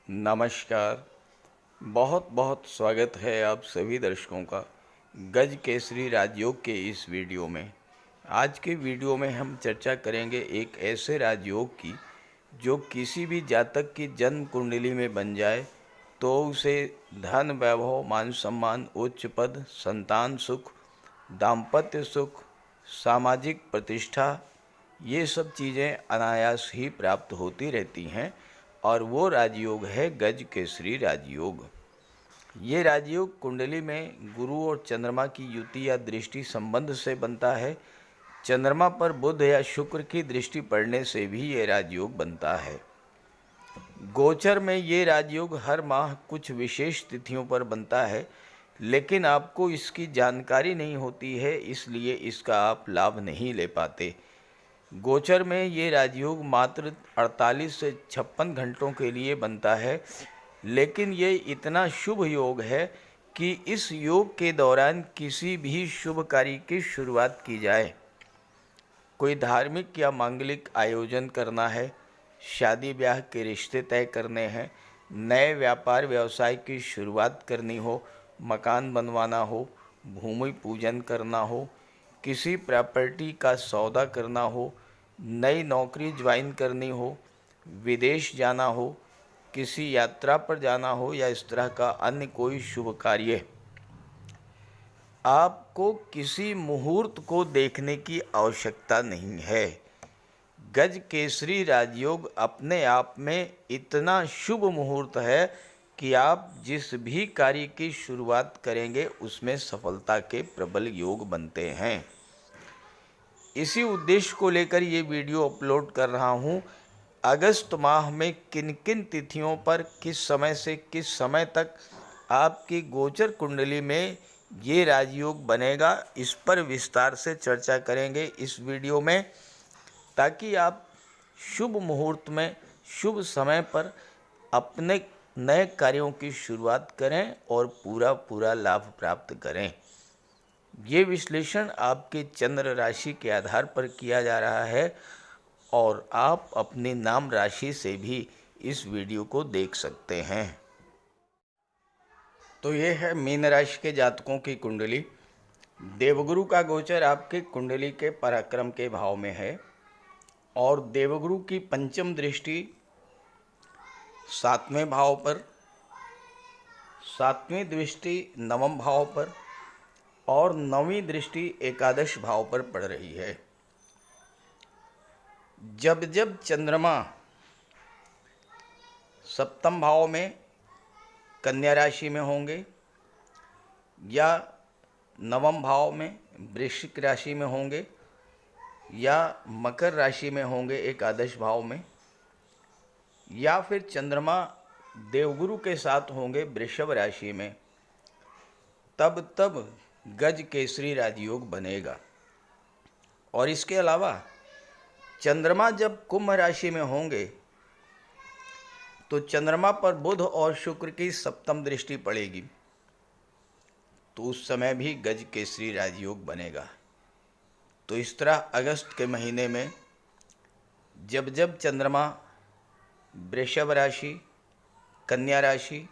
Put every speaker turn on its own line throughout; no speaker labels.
नमस्कार। बहुत बहुत स्वागत है आप सभी दर्शकों का गज केसरी राजयोग के इस वीडियो में। आज के वीडियो में हम चर्चा करेंगे एक ऐसे राजयोग की जो किसी भी जातक की जन्म कुंडली में बन जाए तो उसे धन, वैभव, मान सम्मान, उच्च पद, संतान सुख, दाम्पत्य सुख, सामाजिक प्रतिष्ठा, ये सब चीज़ें अनायास ही प्राप्त होती रहती हैं। और वो राजयोग है गज केसरी राजयोग। ये राजयोग कुंडली में गुरु और चंद्रमा की युति या दृष्टि संबंध से बनता है। चंद्रमा पर बुध या शुक्र की दृष्टि पड़ने से भी ये राजयोग बनता है। गोचर में ये राजयोग हर माह कुछ विशेष तिथियों पर बनता है, लेकिन आपको इसकी जानकारी नहीं होती है, इसलिए इसका आप लाभ नहीं ले पाते। गोचर में ये राजयोग मात्र 48 से 56 घंटों के लिए बनता है, लेकिन ये इतना शुभ योग है कि इस योग के दौरान किसी भी शुभ कार्य की शुरुआत की जाए, कोई धार्मिक या मांगलिक आयोजन करना है, शादी ब्याह के रिश्ते तय करने हैं, नए व्यापार व्यवसाय की शुरुआत करनी हो, मकान बनवाना हो, भूमि पूजन करना हो, किसी प्रॉपर्टी का सौदा करना हो, नई नौकरी ज्वाइन करनी हो, विदेश जाना हो, किसी यात्रा पर जाना हो या इस तरह का अन्य कोई शुभ कार्य, आपको किसी मुहूर्त को देखने की आवश्यकता नहीं है। गज केसरी राजयोग अपने आप में इतना शुभ मुहूर्त है कि आप जिस भी कार्य की शुरुआत करेंगे उसमें सफलता के प्रबल योग बनते हैं। इसी उद्देश्य को लेकर ये वीडियो अपलोड कर रहा हूँ। अगस्त माह में किन किन तिथियों पर किस समय से किस समय तक आपकी गोचर कुंडली में ये राजयोग बनेगा, इस पर विस्तार से चर्चा करेंगे इस वीडियो में, ताकि आप शुभ मुहूर्त में शुभ समय पर अपने नए कार्यों की शुरुआत करें और पूरा लाभ प्राप्त करें। ये विश्लेषण आपके चंद्र राशि के आधार पर किया जा रहा है और आप अपनी नाम राशि से भी इस वीडियो को देख सकते हैं। तो ये है मीन राशि के जातकों की कुंडली। देवगुरु का गोचर आपके कुंडली के पराक्रम के भाव में है और देवगुरु की पंचम दृष्टि 7वें भाव पर, 7वीं दृष्टि 9वें भाव पर और 9वीं दृष्टि एकादश भाव पर पड़ रही है। जब जब चंद्रमा सप्तम भाव में कन्या राशि में होंगे या 9वें भाव में वृश्चिक राशि में होंगे या मकर राशि में होंगे एकादश भाव में, या फिर चंद्रमा देवगुरु के साथ होंगे वृषभ राशि में, तब तब गज केसरी राजयोग बनेगा। और इसके अलावा चंद्रमा जब कुंभ राशि में होंगे तो चंद्रमा पर बुध और शुक्र की सप्तम दृष्टि पड़ेगी, तो उस समय भी गज केसरी राजयोग बनेगा। तो इस तरह अगस्त के महीने में जब जब चंद्रमा वृषभ राशि, कन्या राशि,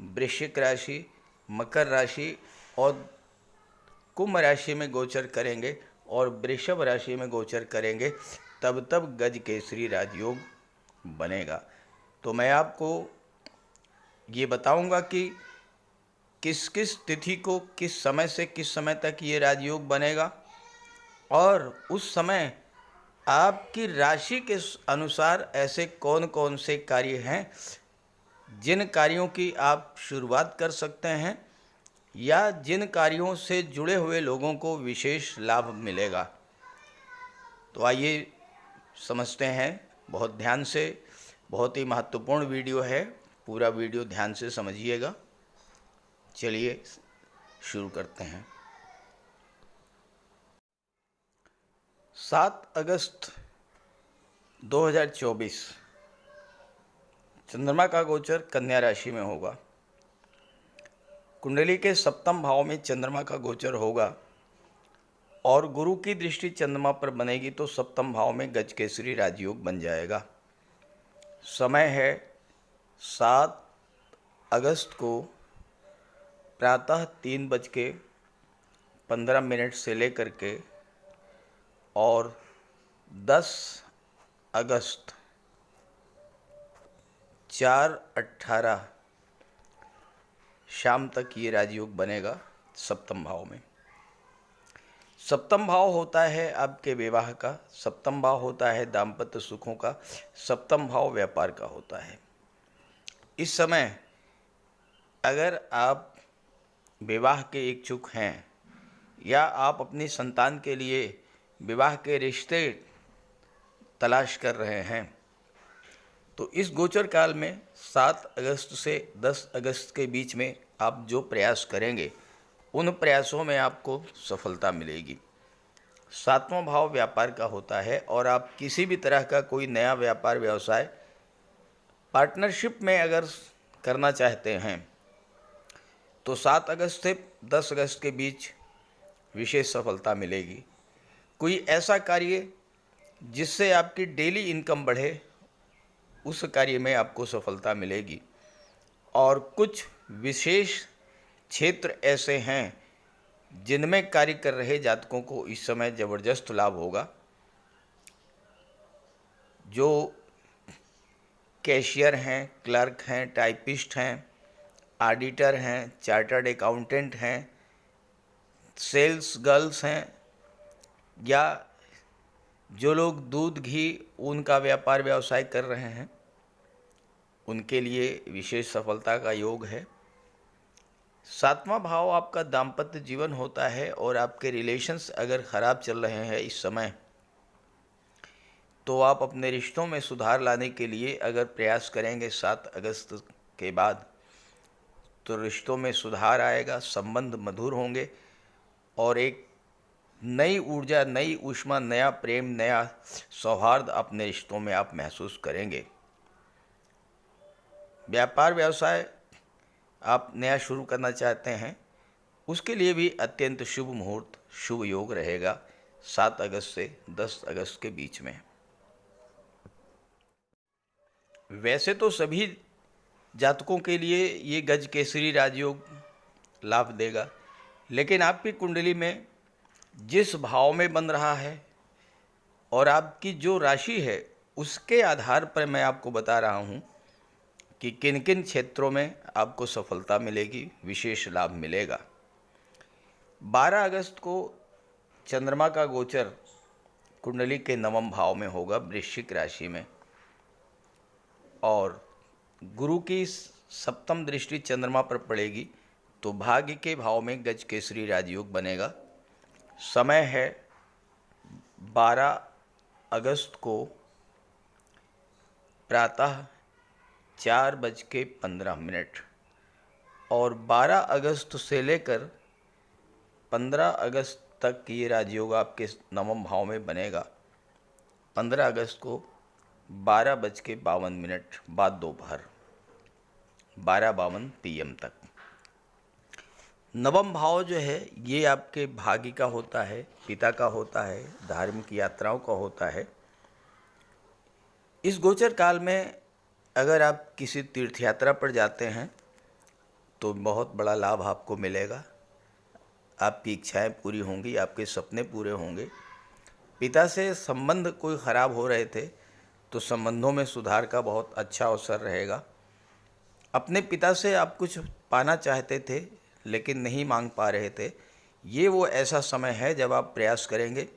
वृश्चिक राशि, मकर राशि और कुंभ राशि में गोचर करेंगे और वृषभ राशि में गोचर करेंगे, तब तब गज केसरी राजयोग बनेगा। तो मैं आपको ये बताऊंगा कि किस किस तिथि को किस समय से किस समय तक ये राजयोग बनेगा और उस समय आपकी राशि के अनुसार ऐसे कौन कौन से कार्य हैं जिन कार्यों की आप शुरुआत कर सकते हैं या जिन कार्यों से जुड़े हुए लोगों को विशेष लाभ मिलेगा। तो आइए समझते हैं बहुत ध्यान से। बहुत ही महत्वपूर्ण वीडियो है, पूरा वीडियो ध्यान से समझिएगा। चलिए शुरू करते हैं। 7 अगस्त 2024 चंद्रमा का गोचर कन्या राशि में होगा। कुंडली के सप्तम भाव में चंद्रमा का गोचर होगा और गुरु की दृष्टि चंद्रमा पर बनेगी तो सप्तम भाव में गज केसरी राजयोग बन जाएगा। समय है 7 अगस्त को प्रातः 3:15 से लेकर के और 10 अगस्त 4:18 शाम तक ये राजयोग बनेगा सप्तम भाव में। सप्तम भाव होता है आपके विवाह का, सप्तम भाव होता है दाम्पत्य सुखों का, सप्तम भाव व्यापार का होता है। इस समय अगर आप विवाह के इच्छुक हैं या आप अपनी संतान के लिए विवाह के रिश्ते तलाश कर रहे हैं तो इस गोचर काल में 7 अगस्त से 10 अगस्त के बीच में आप जो प्रयास करेंगे उन प्रयासों में आपको सफलता मिलेगी। 7वां भाव व्यापार का होता है और आप किसी भी तरह का कोई नया व्यापार व्यवसाय पार्टनरशिप में अगर करना चाहते हैं तो 7 अगस्त से 10 अगस्त के बीच विशेष सफलता मिलेगी। कोई ऐसा कार्य जिससे आपकी डेली इनकम बढ़े उस कार्य में आपको सफलता मिलेगी। और कुछ विशेष क्षेत्र ऐसे हैं जिनमें कार्य कर रहे जातकों को इस समय ज़बरदस्त लाभ होगा। जो कैशियर हैं, क्लर्क हैं, टाइपिस्ट हैं, ऑडिटर हैं, चार्टर्ड अकाउंटेंट हैं, सेल्स गर्ल्स हैं, या जो लोग दूध घी ऊन का व्यापार व्यवसाय कर रहे हैं उनके लिए विशेष सफलता का योग है। 7वां भाव आपका दाम्पत्य जीवन होता है और आपके रिलेशंस अगर ख़राब चल रहे हैं इस समय तो आप अपने रिश्तों में सुधार लाने के लिए अगर प्रयास करेंगे 7 अगस्त के बाद तो रिश्तों में सुधार आएगा, संबंध मधुर होंगे और एक नई ऊर्जा, नई ऊष्मा, नया प्रेम, नया सौहार्द अपने रिश्तों में आप महसूस करेंगे। व्यापार व्यवसाय आप नया शुरू करना चाहते हैं उसके लिए भी अत्यंत शुभ मुहूर्त, शुभ योग रहेगा 7 अगस्त से 10 अगस्त के बीच में। वैसे तो सभी जातकों के लिए ये गज केसरी राजयोग लाभ देगा, लेकिन आपकी कुंडली में जिस भाव में बन रहा है और आपकी जो राशि है उसके आधार पर मैं आपको बता रहा हूँ कि किन किन क्षेत्रों में आपको सफलता मिलेगी, विशेष लाभ मिलेगा। 12 अगस्त को चंद्रमा का गोचर कुंडली के 9वें भाव में होगा, वृश्चिक राशि में, और गुरु की 7वीं दृष्टि चंद्रमा पर पड़ेगी तो भाग्य के भाव में गज केसरी राजयोग बनेगा। समय है 12 अगस्त को प्रातः 4:15 और 12 अगस्त से लेकर 15 अगस्त तक ये राजयोग आपके 9वें भाव में बनेगा। 15 अगस्त को 12:52 बाद दोपहर 12:52 PM तक। 9वां भाव जो है ये आपके भाग्य का होता है, पिता का होता है, धार्मिक यात्राओं का होता है। इस गोचर काल में अगर आप किसी तीर्थ यात्रा पर जाते हैं तो बहुत बड़ा लाभ आपको मिलेगा, आपकी इच्छाएं पूरी होंगी, आपके सपने पूरे होंगे। पिता से संबंध कोई ख़राब हो रहे थे तो संबंधों में सुधार का बहुत अच्छा अवसर रहेगा। अपने पिता से आप कुछ पाना चाहते थे लेकिन नहीं मांग पा रहे थे, ये वो ऐसा समय है जब आप प्रयास करेंगे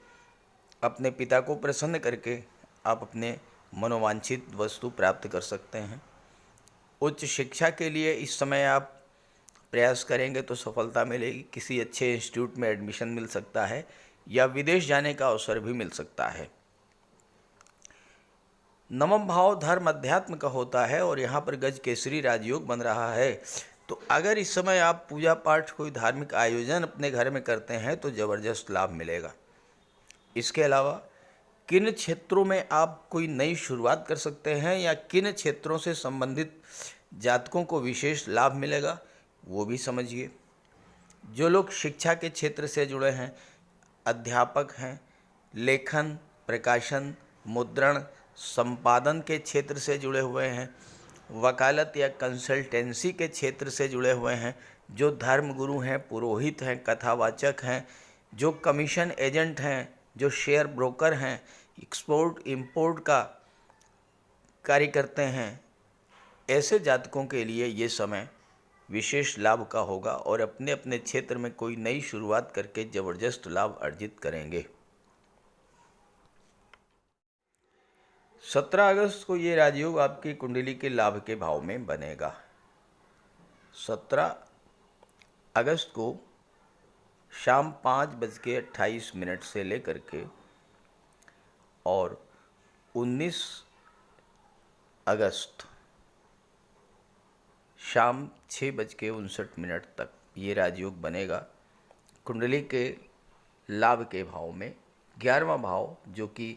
अपने पिता को प्रसन्न करके आप अपने मनोवांछित वस्तु प्राप्त कर सकते हैं। उच्च शिक्षा के लिए इस समय आप प्रयास करेंगे तो सफलता मिलेगी। किसी अच्छे इंस्टीट्यूट में एडमिशन मिल सकता है या विदेश जाने का अवसर भी मिल सकता है। 9वां भाव धर्म अध्यात्म का होता है और यहाँ पर गज केसरी राजयोग बन रहा है। तो अगर इस समय आप पूजा पाठ कोई धार्मिक आयोजन अपने घर में करते हैं तो ज़बरदस्त लाभ मिलेगा। इसके अलावा किन क्षेत्रों में आप कोई नई शुरुआत कर सकते हैं या किन क्षेत्रों से संबंधित जातकों को विशेष लाभ मिलेगा वो भी समझिए। जो लोग शिक्षा के क्षेत्र से जुड़े हैं, अध्यापक हैं, लेखन, प्रकाशन, मुद्रण, संपादन के क्षेत्र से जुड़े हुए हैं, वकालत या कंसल्टेंसी के क्षेत्र से जुड़े हुए हैं, जो धर्मगुरु हैं, पुरोहित हैं, कथावाचक हैं, जो कमीशन एजेंट हैं, जो शेयर ब्रोकर हैं, एक्सपोर्ट इंपोर्ट का कार्य करते हैं, ऐसे जातकों के लिए ये समय विशेष लाभ का होगा और अपने अपने क्षेत्र में कोई नई शुरुआत करके ज़बरदस्त लाभ अर्जित करेंगे। 17 अगस्त को ये राजयोग आपकी कुंडली के लाभ के भाव में बनेगा। 17 अगस्त को शाम 5:28 से लेकर के और 19 अगस्त शाम 6:59 तक ये राजयोग बनेगा। कुंडली के लाभ के भाव में 11वां भाव, जो कि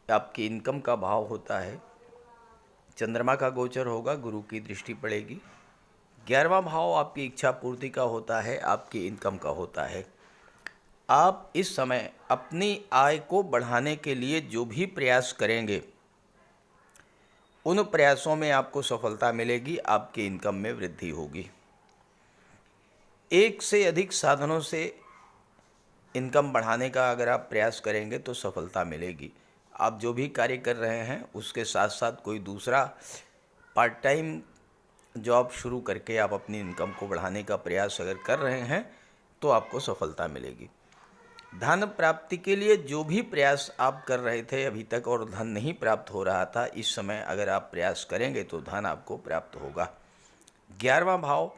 आपकी इनकम का भाव होता है, चंद्रमा का गोचर होगा, गुरु की दृष्टि पड़ेगी। 11वां भाव आपकी इच्छा पूर्ति का होता है, आपकी इनकम का होता है। आप इस समय अपनी आय को बढ़ाने के लिए जो भी प्रयास करेंगे, उन प्रयासों में आपको सफलता मिलेगी, आपकी इनकम में वृद्धि होगी। एक से अधिक साधनों से इनकम बढ़ाने का अगर आप प्रयास करेंगे तो सफलता मिलेगी। आप जो भी कार्य कर रहे हैं उसके साथ साथ कोई दूसरा पार्ट टाइम जॉब शुरू करके आप अपनी इनकम को बढ़ाने का प्रयास अगर कर रहे हैं तो आपको सफलता मिलेगी। धन प्राप्ति के लिए जो भी प्रयास आप कर रहे थे अभी तक और धन नहीं प्राप्त हो रहा था, इस समय अगर आप प्रयास करेंगे तो धन आपको प्राप्त होगा। 11वां भाव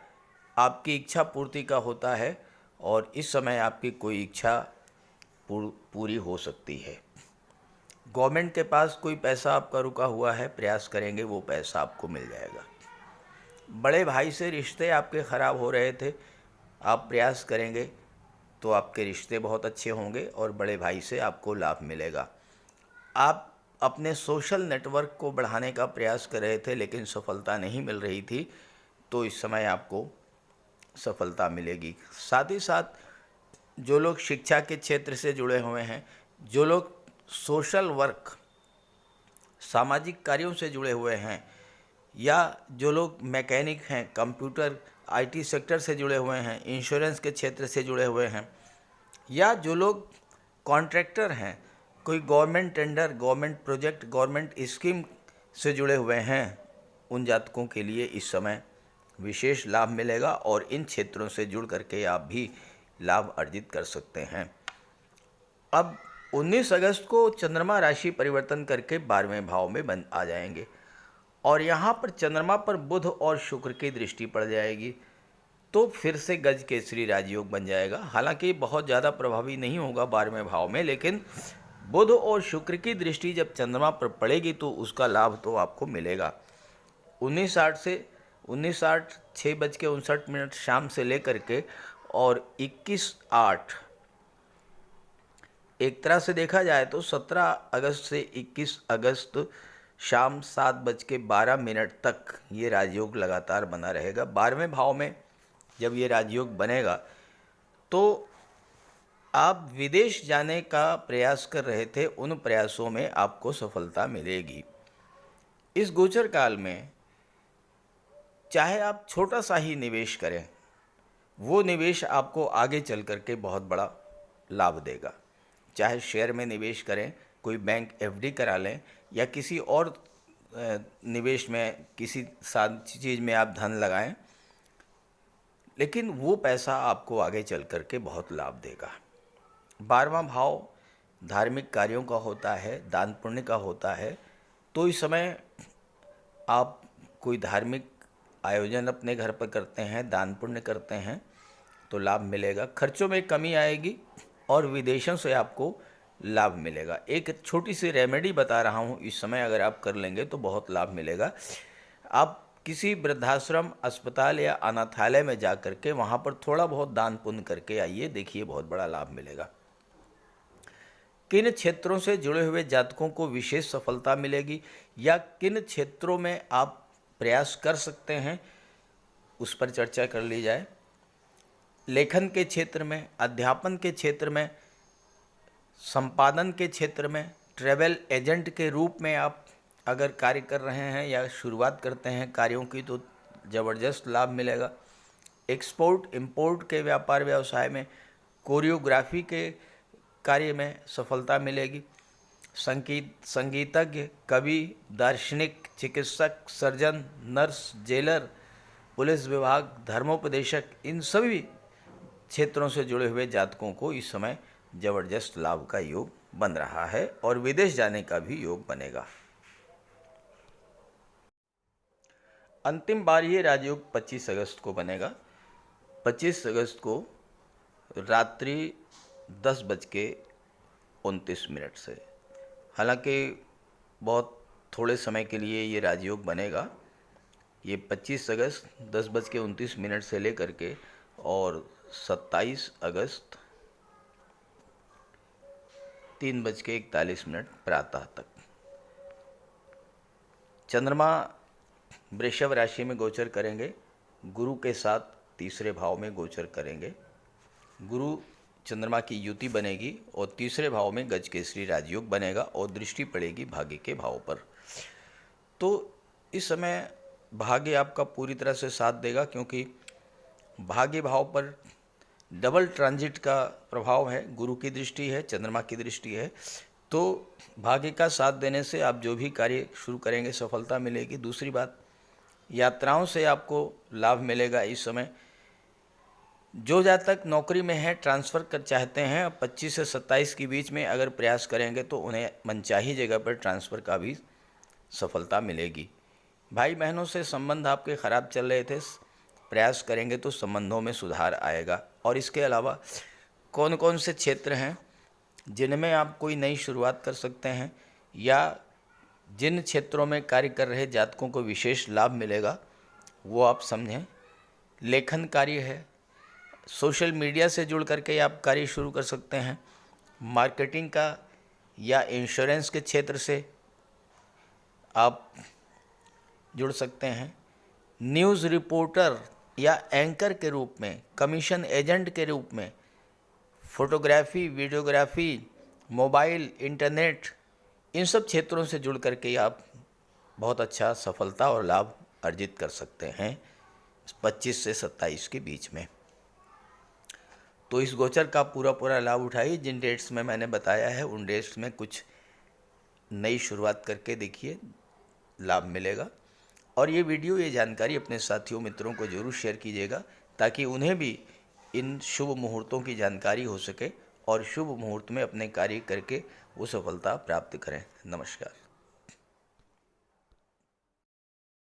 आपकी इच्छा पूर्ति का होता है और इस समय आपकी कोई इच्छा पूरी हो सकती है। गवर्नमेंट के पास कोई पैसा आपका रुका हुआ है, प्रयास करेंगे वो पैसा आपको मिल जाएगा। बड़े भाई से रिश्ते आपके ख़राब हो रहे थे, आप प्रयास करेंगे तो आपके रिश्ते बहुत अच्छे होंगे और बड़े भाई से आपको लाभ मिलेगा। आप अपने सोशल नेटवर्क को बढ़ाने का प्रयास कर रहे थे लेकिन सफलता नहीं मिल रही थी, तो इस समय आपको सफलता मिलेगी। साथ ही साथ जो लोग शिक्षा के क्षेत्र से जुड़े हुए हैं, जो लोग सोशल वर्क सामाजिक कार्यों से जुड़े हुए हैं, या जो लोग मैकेनिक हैं, कंप्यूटर आईटी सेक्टर से जुड़े हुए हैं, इंश्योरेंस के क्षेत्र से जुड़े हुए हैं, या जो लोग कॉन्ट्रैक्टर हैं, कोई government tender, government project, government scheme से जुड़े हुए हैं, उन जातकों के लिए इस समय विशेष लाभ मिलेगा और इन क्षेत्रों से जुड़ करके आप भी लाभ अर्जित कर सकते हैं। अब 19 अगस्त को चंद्रमा राशि परिवर्तन करके 12वें भाव में आ जाएंगे और यहाँ पर चंद्रमा पर बुध और शुक्र की दृष्टि पड़ जाएगी, तो फिर से गज केसरी राजयोग बन जाएगा। हालांकि बहुत ज़्यादा प्रभावी नहीं होगा 12वें भाव में, लेकिन बुध और शुक्र की दृष्टि जब चंद्रमा पर पड़ेगी तो उसका लाभ तो आपको मिलेगा। 19:08 से 19:08 6:59 शाम से लेकर के और 21:08 एक तरह से देखा जाए तो 17 अगस्त से 21 अगस्त शाम 7:12 तक ये राजयोग लगातार बना रहेगा। 12वें भाव में जब ये राजयोग बनेगा तो आप विदेश जाने का प्रयास कर रहे थे, उन प्रयासों में आपको सफलता मिलेगी। इस गोचर काल में चाहे आप छोटा सा ही निवेश करें, वो निवेश आपको आगे चल कर के बहुत बड़ा लाभ देगा। चाहे शेयर में निवेश करें, कोई बैंक एफडी करा लें, या किसी और निवेश में किसी चीज़ में आप धन लगाएं, लेकिन वो पैसा आपको आगे चल कर के बहुत लाभ देगा। 12वां भाव धार्मिक कार्यों का होता है, दान पुण्य का होता है, तो इस समय आप कोई धार्मिक आयोजन अपने घर पर करते हैं, दान पुण्य करते हैं तो लाभ मिलेगा। खर्चों में कमी आएगी और विदेशों से आपको लाभ मिलेगा। एक छोटी सी रेमेडी बता रहा हूँ, इस समय अगर आप कर लेंगे तो बहुत लाभ मिलेगा। आप किसी वृद्धाश्रम, अस्पताल या अनाथालय में जा कर के वहाँ पर थोड़ा बहुत दान पुण्य करके आइए, देखिए बहुत बड़ा लाभ मिलेगा। किन क्षेत्रों से जुड़े हुए जातकों को विशेष सफलता मिलेगी या किन क्षेत्रों में आप प्रयास कर सकते हैं, उस पर चर्चा कर ली जाए। लेखन के क्षेत्र में, अध्यापन के क्षेत्र में, संपादन के क्षेत्र में, ट्रैवल एजेंट के रूप में आप अगर कार्य कर रहे हैं या शुरुआत करते हैं कार्यों की तो ज़बरदस्त लाभ मिलेगा। एक्सपोर्ट इंपोर्ट के व्यापार व्यवसाय में, कोरियोग्राफी के कार्य में सफलता मिलेगी। संगीतज्ञ, कवि, दार्शनिक, चिकित्सक, सर्जन, नर्स, जेलर, पुलिस विभाग, धर्मोपदेशक, इन सभी क्षेत्रों से जुड़े हुए जातकों को इस समय जबरदस्त लाभ का योग बन रहा है और विदेश जाने का भी योग बनेगा। अंतिम बार ये राजयोग 25 अगस्त को बनेगा। 25 अगस्त को रात्रि 10:29 से। हालांकि बहुत थोड़े समय के लिए ये राजयोग बनेगा। ये 25 अगस्त 10:29 से लेकर के और 27 अगस्त 3:41 प्रातः तक। चंद्रमा वृषभ राशि में गोचर करेंगे, गुरु के साथ तीसरे भाव में गोचर करेंगे। गुरु चंद्रमा की युति बनेगी और तीसरे भाव में गजकेसरी राजयोग बनेगा और दृष्टि पड़ेगी भाग्य के भाव पर। तो इस समय भाग्य आपका पूरी तरह से साथ देगा, क्योंकि भाग्य भाव पर डबल ट्रांजिट का प्रभाव है। गुरु की दृष्टि है, चंद्रमा की दृष्टि है, तो भाग्य का साथ देने से आप जो भी कार्य शुरू करेंगे सफलता मिलेगी। दूसरी बात, यात्राओं से आपको लाभ मिलेगा इस समय। जो जातक नौकरी में है, ट्रांसफ़र कर चाहते हैं, 25 से 27 के बीच में अगर प्रयास करेंगे तो उन्हें मनचाही जगह पर ट्रांसफ़र का भी सफलता मिलेगी। भाई बहनों से संबंध आपके ख़राब चल रहे थे, प्रयास करेंगे तो संबंधों में सुधार आएगा। और इसके अलावा कौन कौन से क्षेत्र हैं जिनमें आप कोई नई शुरुआत कर सकते हैं या जिन क्षेत्रों में कार्य कर रहे जातकों को विशेष लाभ मिलेगा वो आप समझें। लेखन कार्य है, सोशल मीडिया से जुड़ करके आप कार्य शुरू कर सकते हैं। मार्केटिंग का या इंश्योरेंस के क्षेत्र से आप जुड़ सकते हैं। न्यूज़ रिपोर्टर या एंकर के रूप में, कमीशन एजेंट के रूप में, फोटोग्राफी, वीडियोग्राफी, मोबाइल, इंटरनेट, इन सब क्षेत्रों से जुड़ करके आप बहुत अच्छा सफलता और लाभ अर्जित कर सकते हैं 25 से 27 के बीच में। तो इस गोचर का पूरा लाभ उठाइए। जिन डेट्स में मैंने बताया है उन डेट्स में कुछ नई शुरुआत करके देखिए, लाभ मिलेगा। और ये वीडियो, ये जानकारी अपने साथियों मित्रों को जरूर शेयर कीजिएगा ताकि उन्हें भी इन शुभ मुहूर्तों की जानकारी हो सके और शुभ मुहूर्त में अपने कार्य करके वो सफलता प्राप्त करें। नमस्कार।